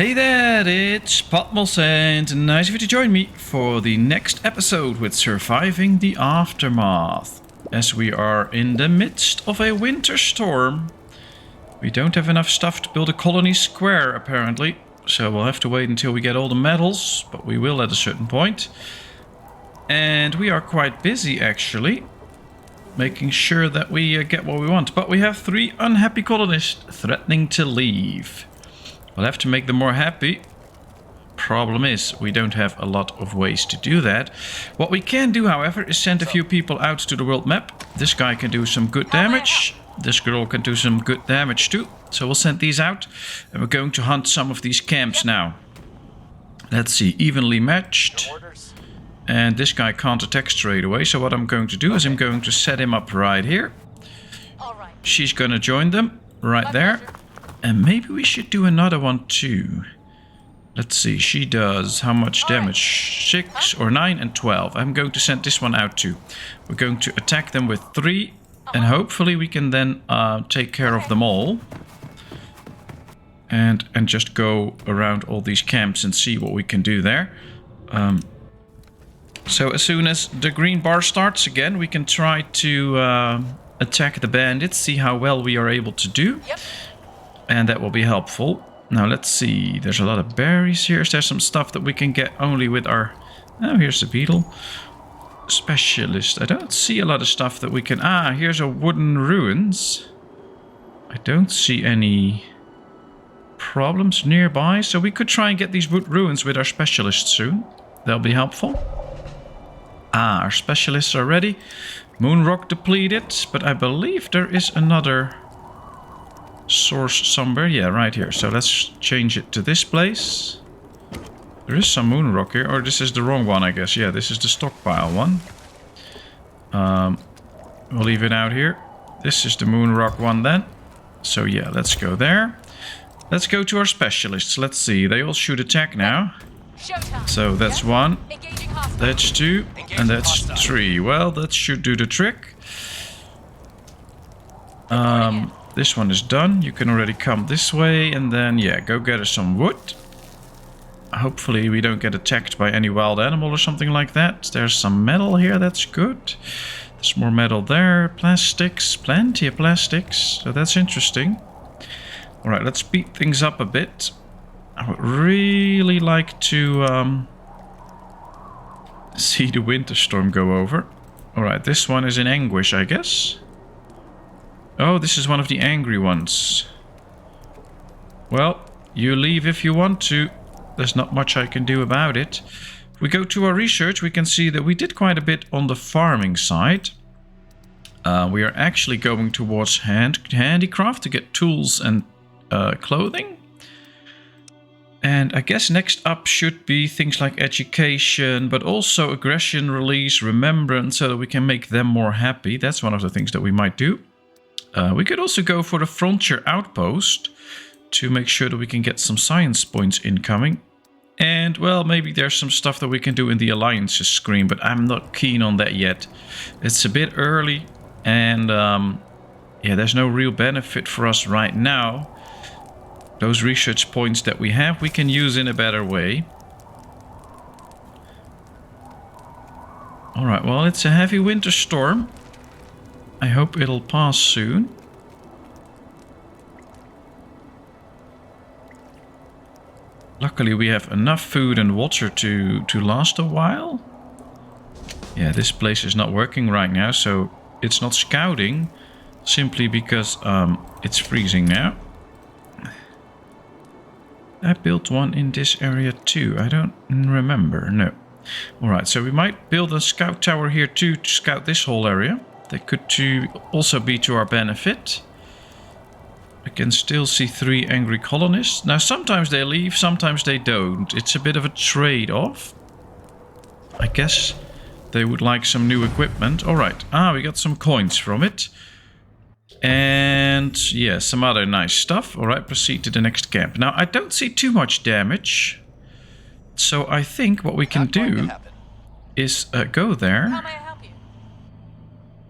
Hey there, it's Patmos and nice of you to join me for the next episode with Surviving the Aftermath. As we are in the midst of a winter storm, we don't have enough stuff to build a colony square apparently, so we'll have to wait until we get all the metals, but we will at a certain point. And we are quite busy actually, making sure that we get what we want. But we have 3 unhappy colonists threatening to leave. We'll have to make them more happy. Problem is, we don't have a lot of ways to do that. What we can do, however, is send a few people out to the world map. This guy can do some good damage. This girl can do some good damage too. So we'll send these out. And we're going to hunt some of these camps now. Let's see, evenly matched. And this guy can't attack straight away. So what I'm going to do is I'm going to set him up right here. She's going to join them right there. And maybe we should do another one too. Let's see, she does how much damage? 6 or 9 and 12. I'm going to send this one out too. We're going to attack them with 3. And hopefully we can then take care of them all. And just go around all these camps and see what we can do there. So as soon as the green bar starts again, we can try to attack the bandits. See how well we are able to do. And that will be helpful. Now let's see. There's a lot of berries here. There's some stuff that we can get only with our... Oh, here's the beetle. Specialist. I don't see a lot of stuff that we can... Ah, here's a wooden ruins. I don't see any problems nearby. So we could try and get these wood ruins with our specialists soon. That'll be helpful. Ah, our specialists are ready. Moon rock depleted. But I believe there is another... source somewhere. Yeah, right here. So let's change it to this place. There is some moon rock here. Or this is the wrong one, I guess. Yeah, this is the stockpile one. We'll leave it out here. This is the moon rock one then. So yeah, let's go there. Let's go to our specialists. Let's see. They all should attack now. So that's 1. That's 2. And that's 3. Well, that should do the trick. This one is done. You can already come this way and then, yeah, go get us some wood. Hopefully we don't get attacked by any wild animal or something like that. There's some metal here, that's good. There's more metal there. Plastics, plenty of plastics. So that's interesting. Alright, let's speed things up a bit. I would really like to see the winter storm go over. Alright, this one is in anguish, I guess. Oh, this is one of the angry ones. Well, you leave if you want to. There's not much I can do about it. If we go to our research, we can see that we did quite a bit on the farming side. We are actually going towards handicraft to get tools and clothing. And I guess next up should be things like education, but also aggression release, remembrance, so that we can make them more happy. That's one of the things that we might do. We could also go for the frontier outpost to make sure that we can get some science points incoming. And, well, maybe there's some stuff that we can do in the alliances screen, but I'm not keen on that yet. It's a bit early and, yeah, there's no real benefit for us right now. Those research points that we have, we can use in a better way. Alright, well, it's a heavy winter storm. I hope it'll pass soon. Luckily we have enough food and water to last a while. Yeah, this place is not working right now, so it's not scouting. Simply because it's freezing now. I built one in this area too. I don't remember, no. Alright, so we might build a scout tower here too to scout this whole area. That could also be to our benefit. I can still see 3 angry colonists. Now sometimes they leave, sometimes they don't. It's a bit of a trade-off. I guess they would like some new equipment. Alright, we got some coins from it. And yeah, some other nice stuff. Alright, proceed to the next camp. Now I don't see too much damage. So I think what we can do is go there.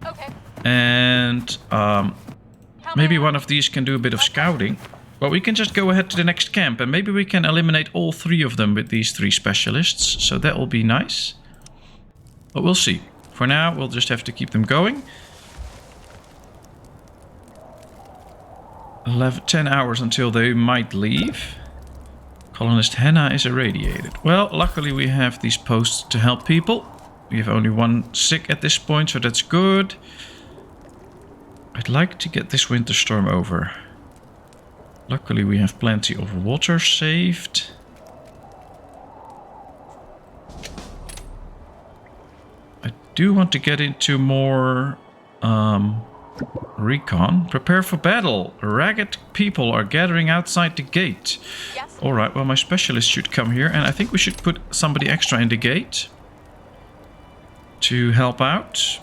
Okay. And maybe one of these can do a bit of scouting. Well, we can just go ahead to the next camp, and maybe we can eliminate all 3 of them with these 3 specialists. So that will be nice. But we'll see. For now, we'll just have to keep them going. 10 hours until they might leave. Colonist Henna is irradiated. Well, luckily we have these posts to help people. We have only 1 sick at this point, so that's good. I'd like to get this winter storm over. Luckily we have plenty of water saved. I do want to get into more recon. Prepare for battle. Ragged people are gathering outside the gate. Yes. Alright, well my specialist should come here, and I think we should put somebody extra in the gate to help out.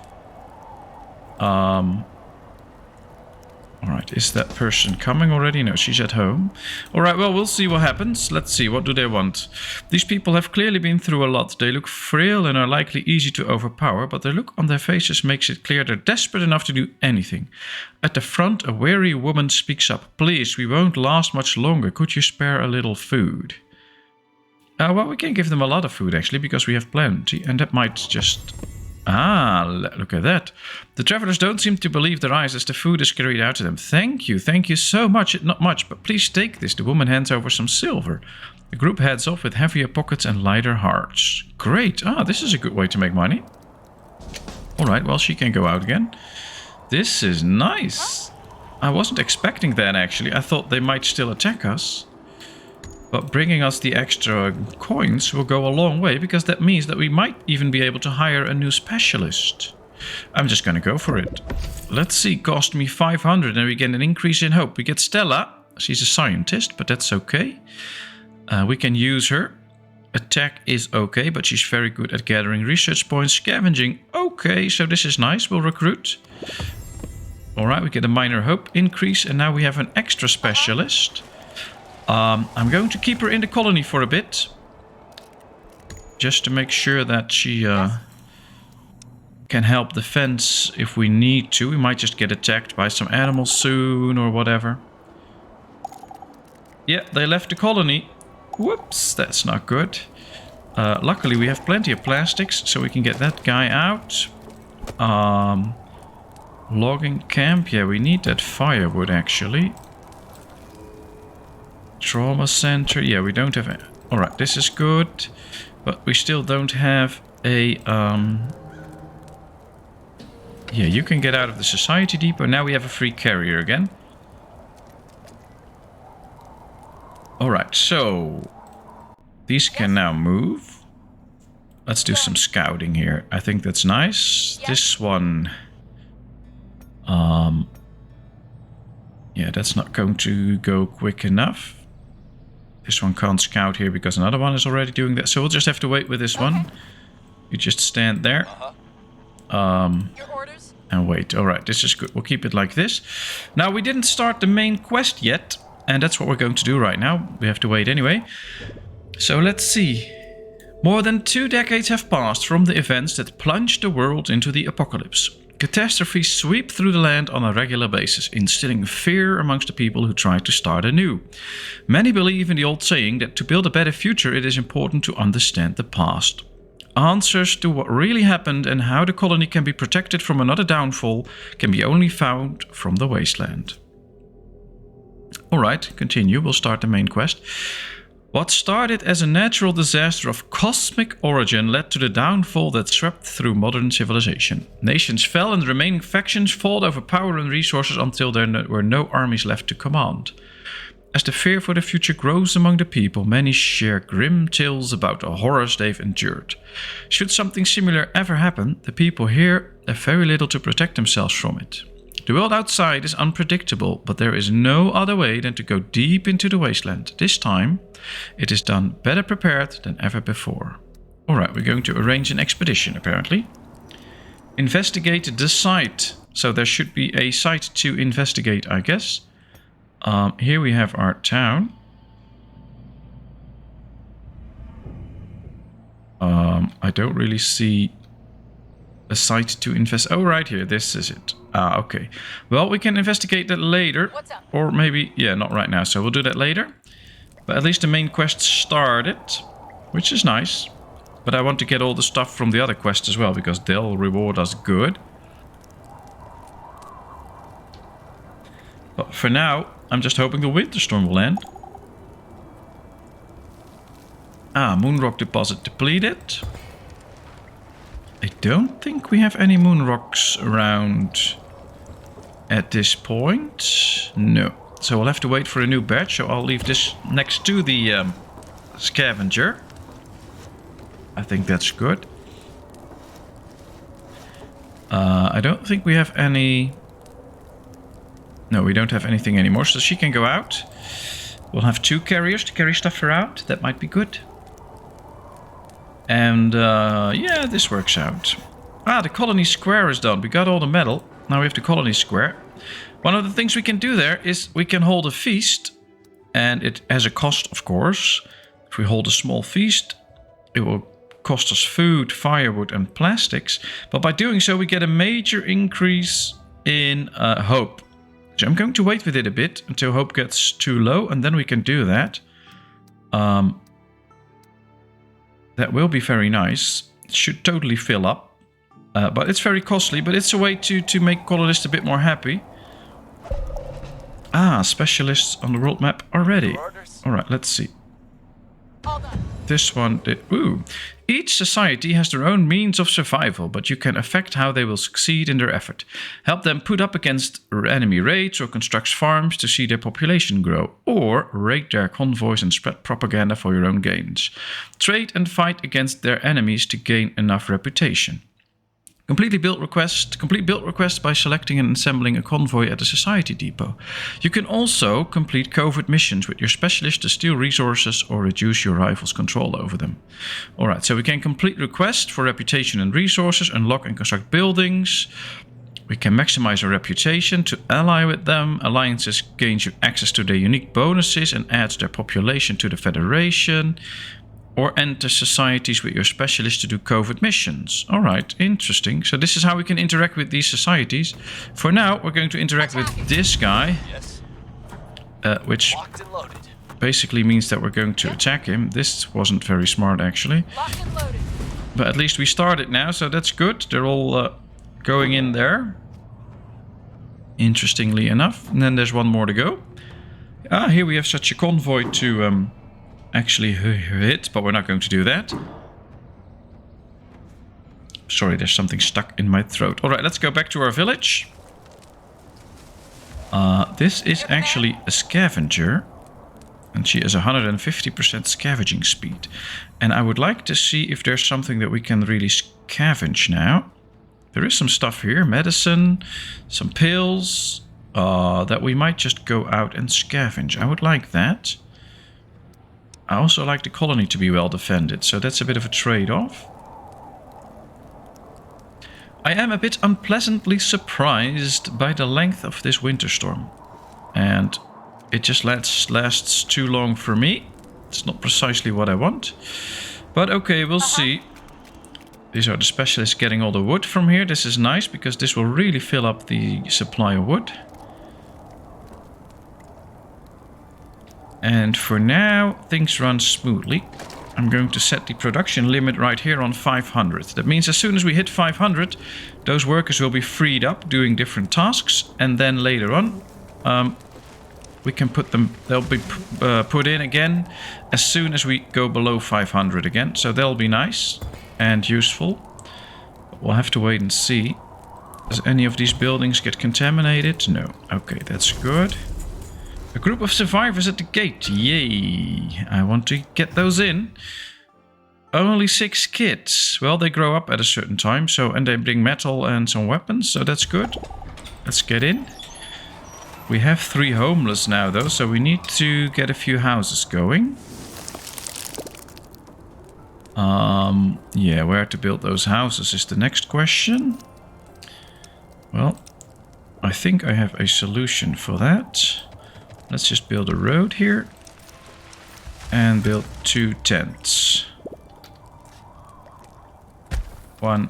Alright, is that person coming already? No, she's at home. Alright, well, we'll see what happens. Let's see, what do they want? These people have clearly been through a lot. They look frail and are likely easy to overpower, but the look on their faces makes it clear they're desperate enough to do anything. At the front, a weary woman speaks up. Please, we won't last much longer. Could you spare a little food? Well, we can give them a lot of food, actually, because we have plenty, and that might just... Ah, look at that. The travelers don't seem to believe their eyes as the food is carried out to them. Thank you so much. Not much, but please take this. The woman hands over some silver. The group heads off with heavier pockets and lighter hearts. Great. Ah, this is a good way to make money. Alright, well, she can go out again. This is nice. I wasn't expecting that, actually. I thought they might still attack us. But bringing us the extra coins will go a long way, because that means that we might even be able to hire a new specialist. I'm just gonna go for it. Let's see, cost me 500 and we get an increase in hope. We get Stella. She's a scientist, but that's okay. We can use her. Attack is okay, but she's very good at gathering research points. Scavenging, okay, so this is nice. We'll recruit. Alright, we get a minor hope increase, and now we have an extra specialist. I'm going to keep her in the colony for a bit. Just to make sure that she can help defense if we need to. We might just get attacked by some animals soon or whatever. Yeah, they left the colony. Whoops, that's not good. Luckily we have plenty of plastics, so we can get that guy out. Logging camp. Yeah, we need that firewood actually. Trauma center. Yeah, we don't have it. Alright, this is good. But we still don't have a... Yeah, you can get out of the society depot. Now we have a free carrier again. Alright, so... These can now move. Let's do some scouting here. I think that's nice. This one... Yeah, that's not going to go quick enough. This one can't scout here because another one is already doing that. So we'll just have to wait with this one. You just stand there. Your orders? And wait. Alright, this is good. We'll keep it like this. Now, we didn't start the main quest yet. And that's what we're going to do right now. We have to wait anyway. So let's see. More than 2 decades have passed from the events that plunged the world into the apocalypse. Catastrophes sweep through the land on a regular basis, instilling fear amongst the people who try to start anew. Many believe in the old saying that to build a better future it is important to understand the past. Answers to what really happened and how the colony can be protected from another downfall can be only found from the wasteland. Alright, continue, we'll start the main quest. What started as a natural disaster of cosmic origin led to the downfall that swept through modern civilization. Nations fell and the remaining factions fought over power and resources until there were no armies left to command. As the fear for the future grows among the people, many share grim tales about the horrors they've endured. Should something similar ever happen, the people here have very little to protect themselves from it. The world outside is unpredictable, but there is no other way than to go deep into the wasteland. This time, it is done better prepared than ever before. Alright, we're going to arrange an expedition, apparently. Investigate the site. So there should be a site to investigate, I guess. Here we have our town. I don't really see a site to invest. Oh, right here. This is it. Ah, okay. Well, we can investigate that later. What's up? Or maybe, yeah, not right now. So we'll do that later. But at least the main quest started, which is nice. But I want to get all the stuff from the other quests as well, because they'll reward us good. But for now, I'm just hoping the winter storm will end. Ah, moonrock deposit depleted. I don't think we have any moonrocks around at this point. No. So we'll have to wait for a new batch. So I'll leave this next to the scavenger. I think that's good. I don't think we have any... No, we don't have anything anymore. So she can go out. We'll have 2 carriers to carry stuff around. That might be good. And yeah, this works out. Ah, the colony square is done. We got all the metal. Now we have the colony square. One of the things we can do there is we can hold a feast. And it has a cost, of course. If we hold a small feast, it will cost us food, firewood and plastics. But by doing so, we get a major increase in hope. So I'm going to wait with it a bit until hope gets too low. And then we can do that. That will be very nice. It should totally fill up. But it's very costly. But it's a way to make colonists a bit more happy. Ah, specialists on the world map are ready. Alright, let's see. All done. This one did... Ooh. Each society has their own means of survival, but you can affect how they will succeed in their effort. Help them put up against enemy raids or construct farms to see their population grow, or raid their convoys and spread propaganda for your own gains. Trade and fight against their enemies to gain enough reputation. Complete build request by selecting and assembling a convoy at a society depot. You can also complete covert missions with your specialist to steal resources or reduce your rival's control over them. Alright, so we can complete request for reputation and resources, unlock and construct buildings. We can maximize our reputation to ally with them. Alliances gains you access to their unique bonuses and adds their population to the Federation. Or enter societies with your specialist to do covert missions. Alright, interesting. So this is how we can interact with these societies. For now, we're going to interact with this guy. Yes. Which Locked and loaded. basically means that we're going to attack him. This wasn't very smart, actually. Locked and loaded. But at least we started now, so that's good. They're all going in there. Interestingly enough. And then there's one more to go. Ah, here we have such a convoy to... actually hit, but we're not going to do that. Sorry, there's something stuck in my throat. Alright, let's go back to our village. This is actually a scavenger. And she has 150% scavenging speed. And I would like to see if there's something that we can really scavenge now. There is some stuff here. Medicine, some pills. That we might just go out and scavenge. I would like that. I also like the colony to be well defended, so that's a bit of a trade-off. I am a bit unpleasantly surprised by the length of this winter storm. And it just lasts too long for me. It's not precisely what I want. But okay, we'll see. These are the specialists getting all the wood from here. This is nice, because this will really fill up the supply of wood. And for now, things run smoothly. I'm going to set the production limit right here on 500. That means as soon as we hit 500, those workers will be freed up doing different tasks. And then later on, we can put them, they'll be put in again as soon as we go below 500 again. So they'll be nice and useful. But we'll have to wait and see. Does any of these buildings get contaminated? No. Okay, that's good. A group of survivors at the gate. Yay. I want to get those in. Only 6 kids. Well, they grow up at a certain time. And they bring metal and some weapons. So that's good. Let's get in. We have 3 homeless now, though. So we need to get a few houses going. Yeah, where to build those houses is the next question. Well, I think I have a solution for that. Let's just build a road here. And build 2 tents. 1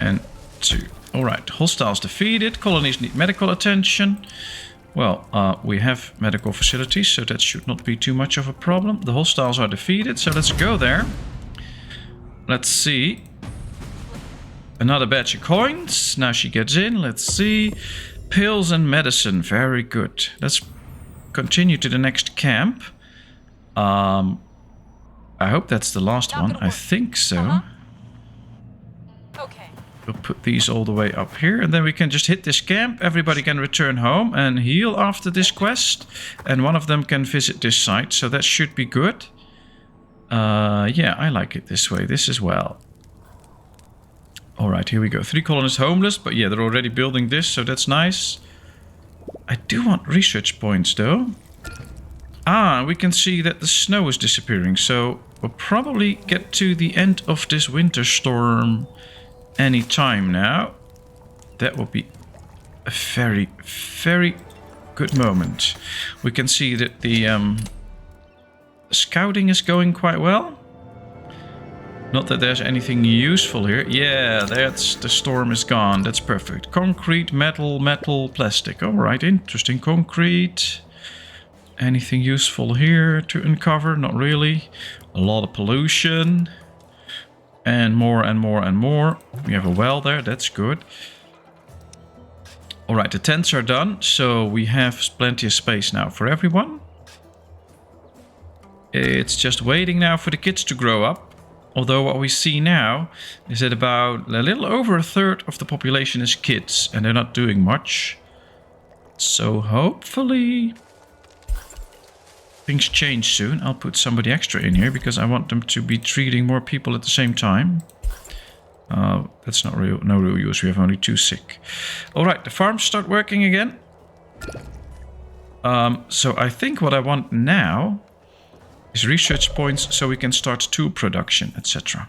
and 2. Alright, hostiles defeated. Colonies need medical attention. Well, we have medical facilities, so that should not be too much of a problem. The hostiles are defeated, so let's go there. Let's see. Another batch of coins. Now she gets in. Let's see. Pills and medicine. Very good. Let's continue to the next camp. I hope that's the last one. I think so. Okay. We'll put these all the way up here, and then we can just hit this camp. Everybody can return home and heal after this quest, and one of them can visit this site, so that should be good. Yeah, I like it this way. This as well. Alright, here we go. 3 colonists homeless, but yeah, they're already building this, so that's nice. I do want research points, though. Ah, we can see that the snow is disappearing, so we'll probably get to the end of this winter storm any time now. That will be a very, very good moment. We can see that the scouting is going quite well. Not that there's anything useful here. Yeah, that's the storm is gone. That's perfect. Concrete, metal, metal, plastic. Alright, interesting. Concrete. Anything useful here to uncover? Not really. A lot of pollution. And more and more and more. We have a well there. That's good. Alright, the tents are done. So we have plenty of space now for everyone. It's just waiting now for the kids to grow up. Although what we see now is that about a little over a third of the population is kids. And they're not doing much. So hopefully things change soon. I'll put somebody extra in here because I want them to be treating more people at the same time. That's not real, no real use. We have only 2 sick. Alright, the farms start working again. So I think what I want now is research points so we can start tool production, etc.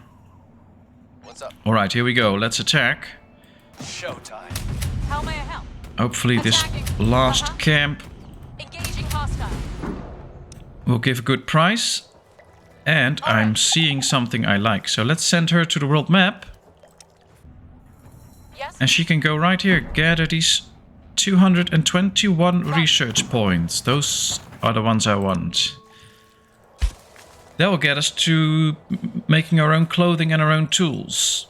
What's up? Alright, here we go. Let's attack. Showtime. How may I help? Hopefully this Attacking. last camp Engaging hostile. will give a good price. And I'm seeing something I like. So let's send her to the world map. Yes. And she can go right here. Gather these 221 research points. Those are the ones I want. That will get us to making our own clothing and our own tools.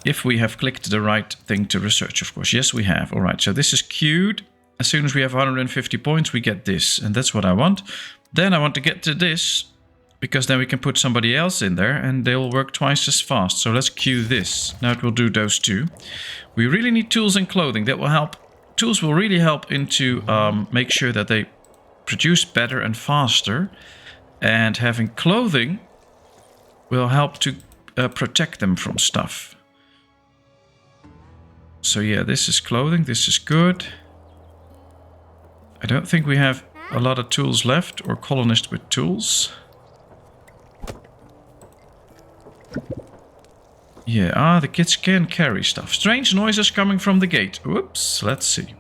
If we have clicked the right thing to research, of course. Yes, we have. Alright, so this is queued. As soon as we have 150 points, we get this. And that's what I want. Then I want to get to this. Because then we can put somebody else in there and they'll work twice as fast. So let's queue this. Now it will do those 2. We really need tools and clothing. That will help. Tools will really help into make sure that they produce better and faster. And having clothing will help to protect them from stuff. So yeah, this is clothing. This is good. I don't think we have a lot of tools left or colonists with tools. Yeah, the kids can carry stuff. Strange noises coming from the gate. Whoops, let's see.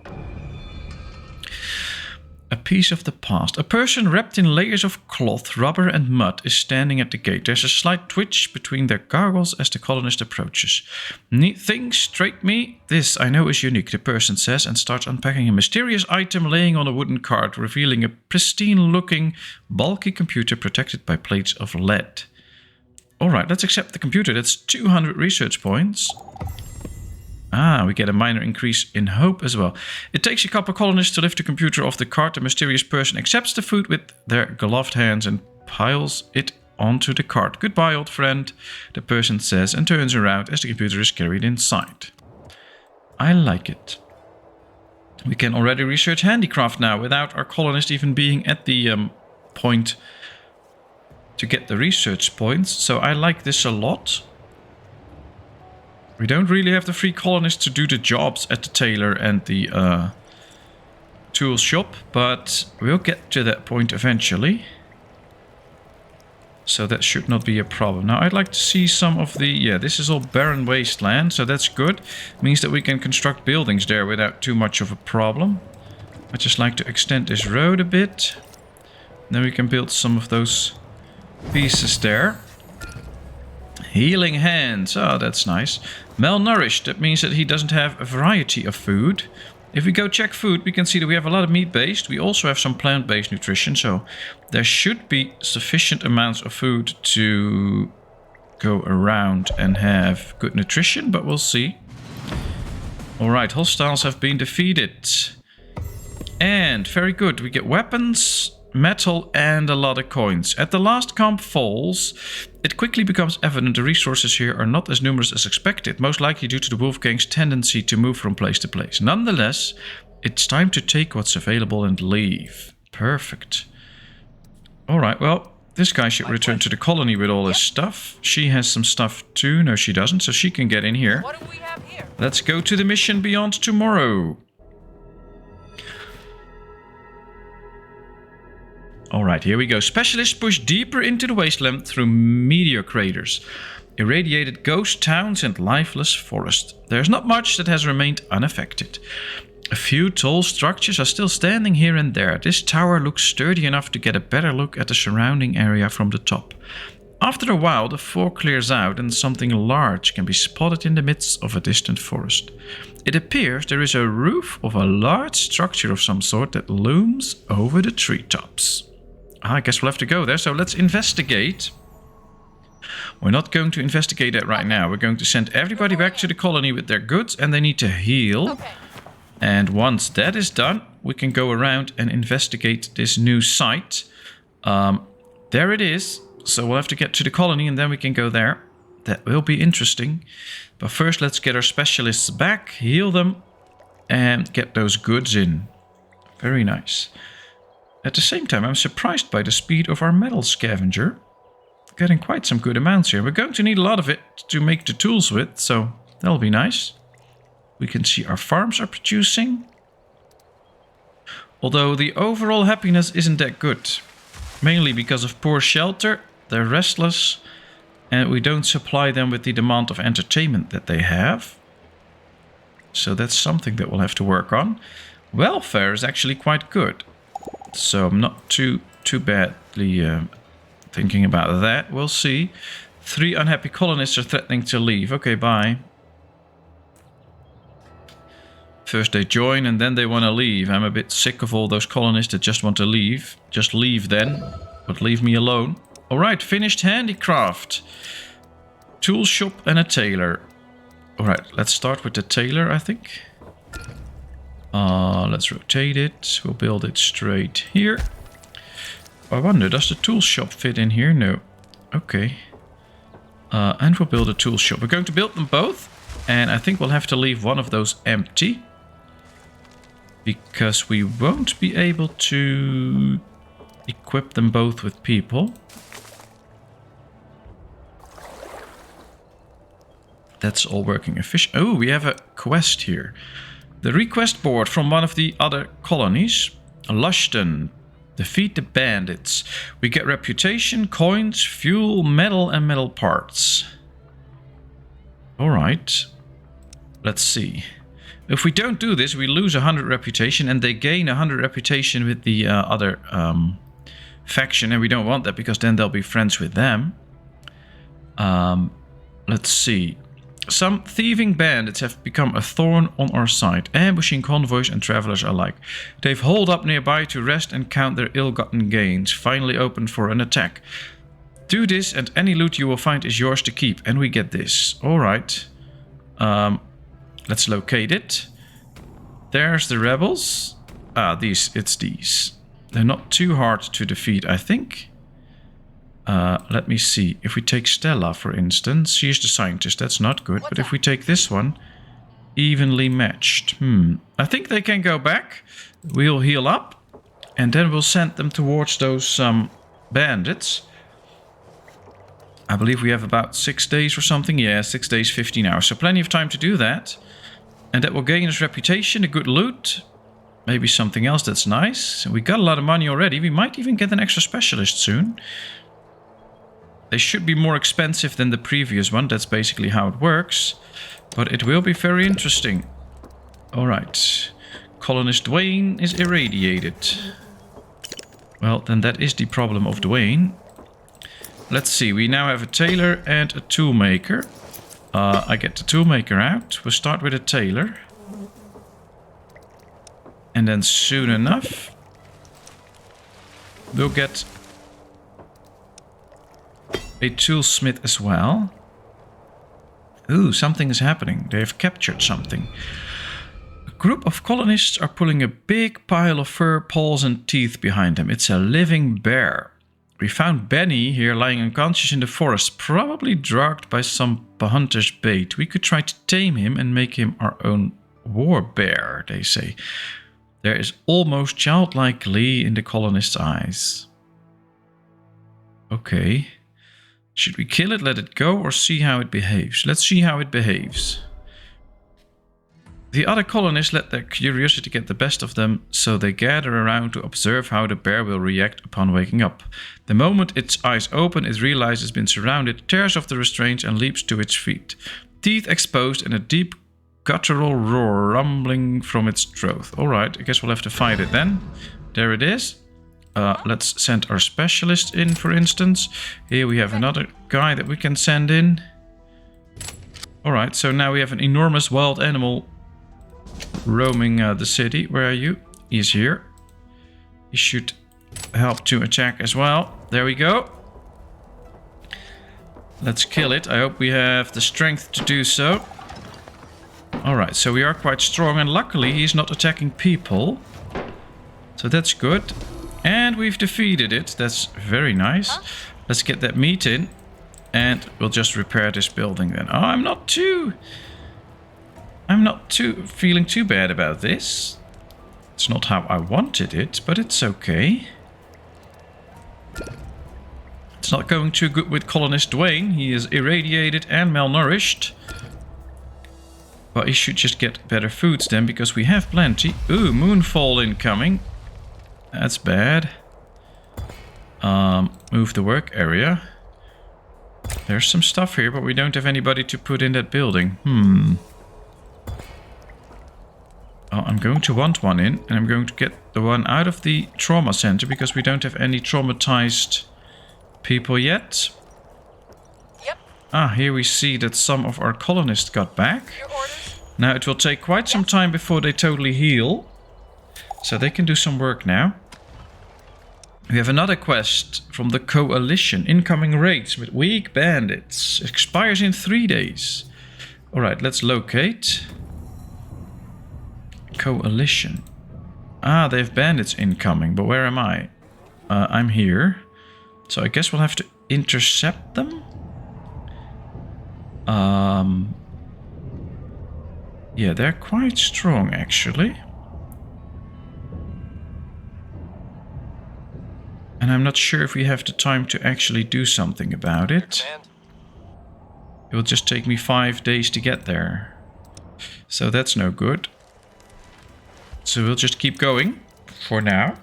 A piece of the past. A person wrapped in layers of cloth, rubber and mud is standing at the gate. There's a slight twitch between their gargles as the colonist approaches. Neat things, straight me. This I know is unique, the person says, and starts unpacking a mysterious item laying on a wooden cart, revealing a pristine-looking, bulky computer protected by plates of lead. Alright, let's accept the computer. That's 200 research points. Ah, we get a minor increase in hope as well. It takes a couple colonists to lift the computer off the cart. The mysterious person accepts the food with their gloved hands and piles it onto the cart. Goodbye, old friend, the person says, and turns around as the computer is carried inside. I like it. We can already research handicraft now without our colonist even being at the point to get the research points. So I like this a lot. We don't really have the free colonists to do the jobs at the tailor and the tool shop, but we'll get to that point eventually. So that should not be a problem. Now I'd like to see some of the... Yeah, this is all barren wasteland, so that's good. Means that we can construct buildings there without too much of a problem. I'd just like to extend this road a bit. Then we can build some of those pieces there. Healing hands. Oh, that's nice. Malnourished. That means that he doesn't have a variety of food. If we go check food, we can see that we have a lot of meat-based. We also have some plant-based nutrition. So there should be sufficient amounts of food to go around and have good nutrition. But we'll see. Alright, hostiles have been defeated. And very good. We get weapons, metal, and a lot of coins. At the last camp falls, it quickly becomes evident the resources here are not as numerous as expected, most likely due to the wolf gang's tendency to move from place to place. Nonetheless, it's time to take what's available and leave. Perfect. Alright, well, this guy should return to the colony with all his stuff. She has some stuff too. No, she doesn't, so she can get in here. What do we have here? Let's go to the mission beyond tomorrow. Alright, here we go. Specialists push deeper into the wasteland through meteor craters, irradiated ghost towns and lifeless forest. There's not much that has remained unaffected. A few tall structures are still standing here and there. This tower looks sturdy enough to get a better look at the surrounding area from the top. After a while, the fog clears out and something large can be spotted in the midst of a distant forest. It appears there is a roof of a large structure of some sort that looms over the treetops. I guess we'll have to go there, so let's investigate. We're not going to investigate that right now. We're going to send everybody back to the colony with their goods, and they need to heal. Okay. And once that is done, we can go around and investigate this new site. There it is. So we'll have to get to the colony, and then we can go there. That will be interesting. But first, let's get our specialists back, heal them, and get those goods in. Very nice. At the same time, I'm surprised by the speed of our metal scavenger. Getting quite some good amounts here. We're going to need a lot of it to make the tools with, so that'll be nice. We can see our farms are producing. Although the overall happiness isn't that good. Mainly because of poor shelter, they're restless, and we don't supply them with the demand of entertainment that they have. So that's something that we'll have to work on. Welfare is actually quite good. So I'm not too badly thinking about that. We'll see. 3 unhappy colonists are threatening to leave. Okay, bye. First they join and then they want to leave. I'm a bit sick of all those colonists that just want to leave. Just leave then, but leave me alone. Alright, finished handicraft. Tool shop and a tailor. Alright, let's start with the tailor, I think. Let's rotate it. We'll build it straight here. I wonder, does the tool shop fit in here? No. Okay. And we'll build a tool shop. We're going to build them both. And I think we'll have to leave one of those empty. Because we won't be able to equip them both with people. That's all working efficient. Oh, we have a quest here. The request board from one of the other colonies. Lushton. Defeat the bandits. We get reputation, coins, fuel, metal and metal parts. Alright. Let's see. If we don't do this, we lose 100 reputation and they gain 100 reputation with the other faction. And we don't want that because then they'll be friends with them. Let's see. Some thieving bandits have become a thorn on our side, ambushing convoys and travelers alike. They've holed up nearby to rest and count their ill-gotten gains, finally open for an attack. Do this and any loot you will find is yours to keep, and we get this. Alright. Let's locate it. There's the rebels. It's these. They're not too hard to defeat, I think. Let me see. If we take Stella, for instance, she's the scientist. That's not good. But if we take this one, evenly matched. I think they can go back. We'll heal up. And then we'll send them towards those bandits. I believe we have about 6 days or something. Yeah, 6 days, 15 hours. So plenty of time to do that. And that will gain us reputation, a good loot. Maybe something else that's nice. We got a lot of money already. We might even get an extra specialist soon. They should be more expensive than the previous one. That's basically how it works. But it will be very interesting. Alright. Colonist Dwayne is irradiated. Well, then that is the problem of Dwayne. let's see. We now have a tailor and a toolmaker. I get the toolmaker out. We'll start with a tailor. And then soon enough, we'll get a toolsmith as well. Ooh, something is happening. They have captured something. A group of colonists are pulling a big pile of fur, paws and teeth behind them. It's a living bear. We found Benny here lying unconscious in the forest, probably drugged by some hunter's bait. We could try to tame him and make him our own war bear, they say. There is almost childlike glee in the colonists' eyes. Okay. Should we kill it, let it go, or see how it behaves? Let's see how it behaves. The other colonists let their curiosity get the best of them, so they gather around to observe how the bear will react upon waking up. The moment its eyes open, it realizes it's been surrounded, tears off the restraints and leaps to its feet. Teeth exposed and a deep guttural roar rumbling from its throat. Alright, I guess we'll have to fight it then. There it is. Let's send our specialist in, for instance. Here we have another guy that we can send in. Alright, so now we have an enormous wild animal roaming the city. Where are you? He's here. He should help to attack as well. There we go. Let's kill it. I hope we have the strength to do so. Alright, so we are quite strong, and luckily he's not attacking people. So that's good. And we've defeated it. That's very nice. Let's get that meat in. And we'll just repair this building then. Oh, I'm not too feeling too bad about this. It's not how I wanted it, but it's okay. It's not going too good with colonist Dwayne. He is irradiated and malnourished. But he should just get better foods then, because we have plenty. Ooh, moonfall incoming. That's bad. Move the work area. There's some stuff here, but we don't have anybody to put in that building. Oh, I'm going to want one in, and I'm going to get the one out of the trauma center, because we don't have any traumatized people yet. Yep. Ah, here we see that some of our colonists got back. Your orders? Now, it will take quite some time before they totally heal. So they can do some work now. We have another quest from the Coalition. Incoming raids with weak bandits. Expires in 3 days. Alright, let's locate. Coalition. Ah, they have bandits incoming, but where am I? I'm here. So I guess we'll have to intercept them. Yeah, they're quite strong actually. And I'm not sure if we have the time to actually do something about it. It will just take me 5 days to get there. So that's no good. So we'll just keep going for now.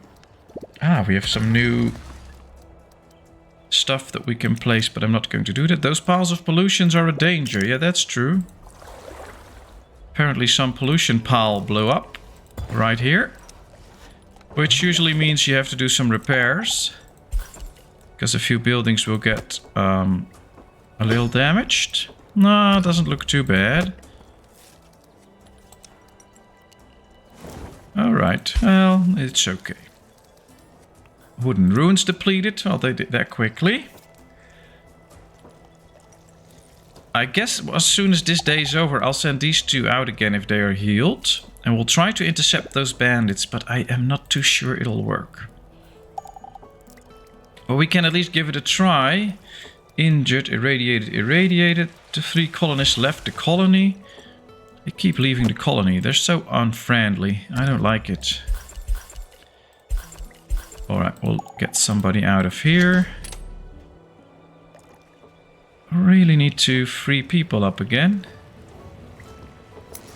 Ah, we have some new stuff that we can place, but I'm not going to do that. Those piles of pollutions are a danger. Yeah, that's true. Apparently some pollution pile blew up right here. Which usually means you have to do some repairs. Because a few buildings will get a little damaged. No, it doesn't look too bad. Alright, well, it's okay. Wooden ruins depleted. Well, they did that quickly. I guess as soon as this day is over, I'll send these two out again if they are healed. And we'll try to intercept those bandits, but I am not too sure it'll work. Well, we can at least give it a try. Injured, irradiated, irradiated. The 3 colonists left the colony. They keep leaving the colony. They're so unfriendly. I don't like it. Alright, we'll get somebody out of here. I really need to free people up again.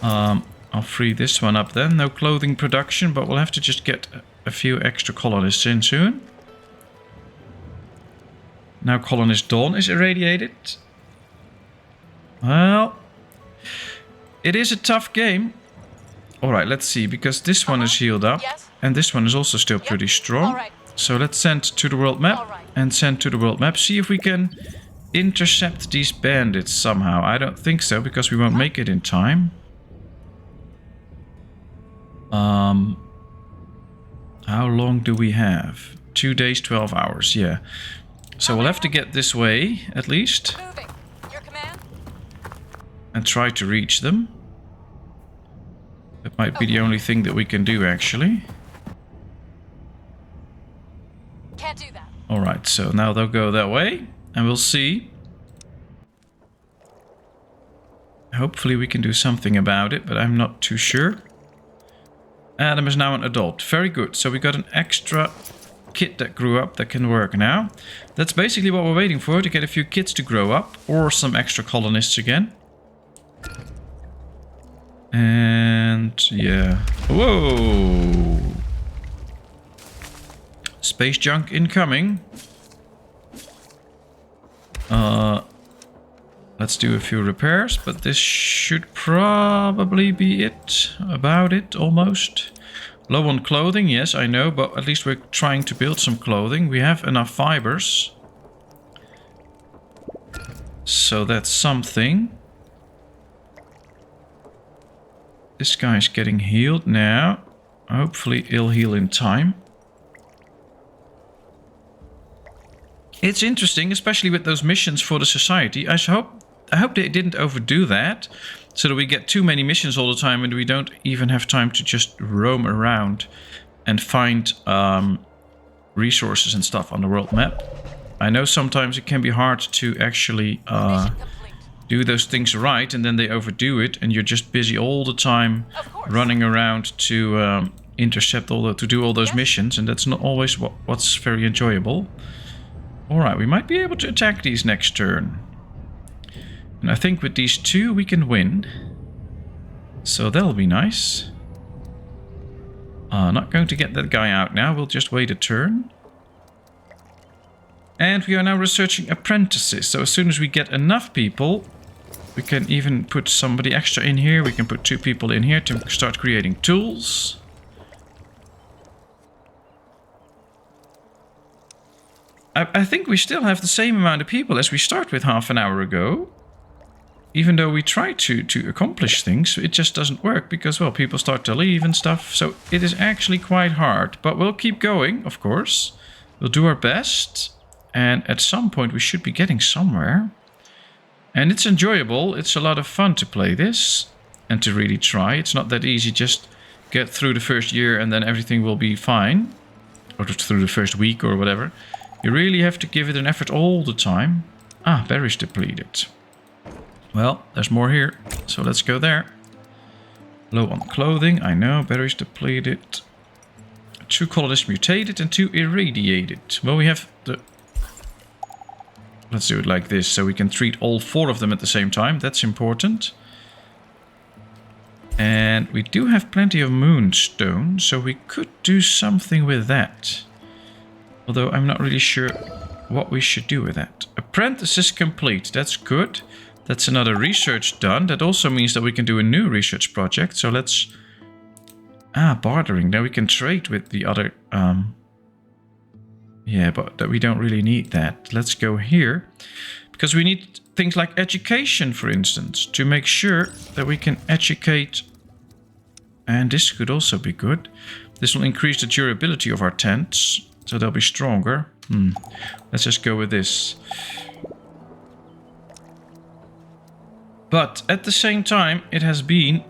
I'll free this one up then. No clothing production, but we'll have to just get a few extra colonists in soon. Now colonist Dawn is irradiated. Well, it is a tough game. Alright, let's see, because this one is healed up. Yes. And this one is also still pretty strong. All right. So let's send to the world map. All right. and send to the world map. See if we can intercept these bandits somehow. I don't think so, because we won't make it in time. How long do we have? 2 days, 12 hours, yeah. So we'll have to get this way, at least. Moving. Your command? And try to reach them. That might be the only thing that we can do, actually. Can't do that. Alright, so now they'll go that way. And we'll see. Hopefully we can do something about it, but I'm not too sure. Adam is now an adult. Very good. So we got an extra kid that grew up that can work now. That's basically what we're waiting for, to get a few kids to grow up. Or some extra colonists again. And yeah. Whoa! Space junk incoming. Let's do a few repairs, but this should probably be it. About it, almost. Low on clothing, yes, I know, but at least we're trying to build some clothing. We have enough fibers. So that's something. This guy's getting healed now. Hopefully he'll heal in time. It's interesting, especially with those missions for the society. I hope they didn't overdo that, so that we get too many missions all the time and we don't even have time to just roam around and find resources and stuff on the world map. I know sometimes it can be hard to actually do those things right, and then they overdo it and you're just busy all the time running around to intercept to do all those missions, and that's not always what's very enjoyable. Alright, we might be able to attack these next turn. And I think with these two we can win. So that'll be nice. Not going to get that guy out now, we'll just wait a turn. And we are now researching apprentices. So as soon as we get enough people, we can even put somebody extra in here. We can put 2 people in here to start creating tools. I think we still have the same amount of people as we start with half an hour ago. Even though we try to accomplish things, it just doesn't work because, well, people start to leave and stuff. So it is actually quite hard. But we'll keep going, of course. We'll do our best. And at some point we should be getting somewhere. And it's enjoyable. It's a lot of fun to play this and to really try. It's not that easy. Just get through the first year and then everything will be fine. Or through the first week or whatever. You really have to give it an effort all the time. Ah, berries depleted. Well, there's more here, so let's go there. Low on clothing, I know, berries depleted. 2 colonists mutated and 2 irradiated. Well, we have the... Let's do it like this, so we can treat all 4 of them at the same time. That's important. And we do have plenty of moonstone, so we could do something with that. Although I'm not really sure what we should do with that. Apprentice is complete, that's good. That's another research done. That also means that we can do a new research project. So let's... bartering. Now we can trade with the other... Yeah, but we don't really need that. Let's go here. Because we need things like education, for instance. To make sure that we can educate... And this could also be good. This will increase the durability of our tents. So they'll be stronger. Let's just go with this. But at the same time, it has been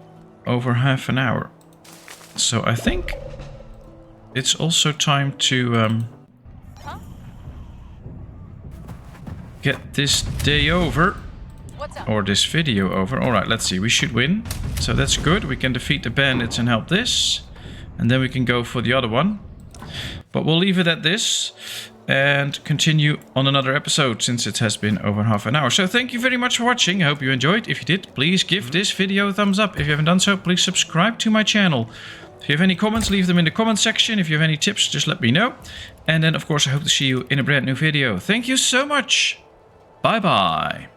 over half an hour. So I think it's also time to get this day over. Or this video over. Alright, let's see. We should win. So that's good. We can defeat the bandits and help this. And then we can go for the other one. But we'll leave it at this. And continue on another episode since it has been over half an hour. So thank you very much for watching. I hope you enjoyed. If you did, please give this video a thumbs up. If you haven't done so, please subscribe to my channel. If you have any comments, leave them in the comment section. If you have any tips, just let me know. And then, of course, I hope to see you in a brand new video. Thank you so much. Bye-bye.